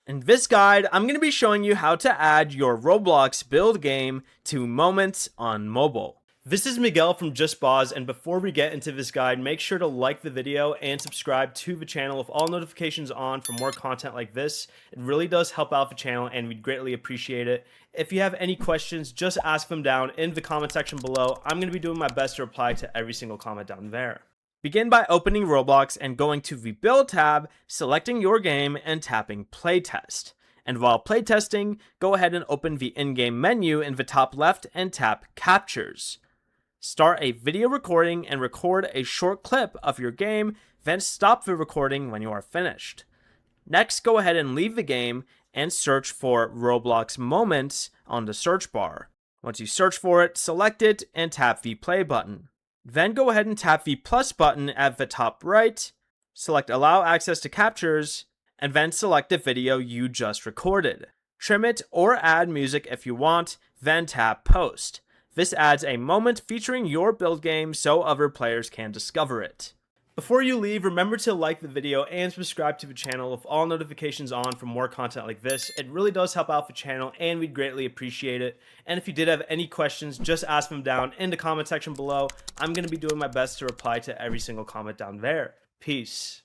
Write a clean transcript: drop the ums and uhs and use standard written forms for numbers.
In this guide, I'm going to be showing you how to add your Roblox build game to Moments on mobile. This is Miguel from Just Boz, and before we get into this guide, make sure to like the video and subscribe to the channel with all notifications on for more content like this. It really does help out the channel and we'd greatly appreciate it. If you have any questions, just ask them down in the comment section below. I'm going to be doing my best to reply to every single comment down there. Begin by opening Roblox and going to the Build tab, selecting your game, and tapping Playtest. And while playtesting, go ahead and open the in-game menu in the top left and tap Captures. Start a video recording and record a short clip of your game, then stop the recording when you are finished. Next, go ahead and leave the game and search for Roblox Moments on the search bar. Once you search for it, select it and tap the play button. Then go ahead and tap the plus button at the top right, select Allow Access to Captures, and then select the video you just recorded. Trim it or add music if you want, then tap Post. This adds a moment featuring your build game so other players can discover it. Before you leave, remember to like the video and subscribe to the channel with all notifications on for more content like this. It really does help out the channel and we'd greatly appreciate it. And if you did have any questions, just ask them down in the comment section below. I'm going to be doing my best to reply to every single comment down there. Peace.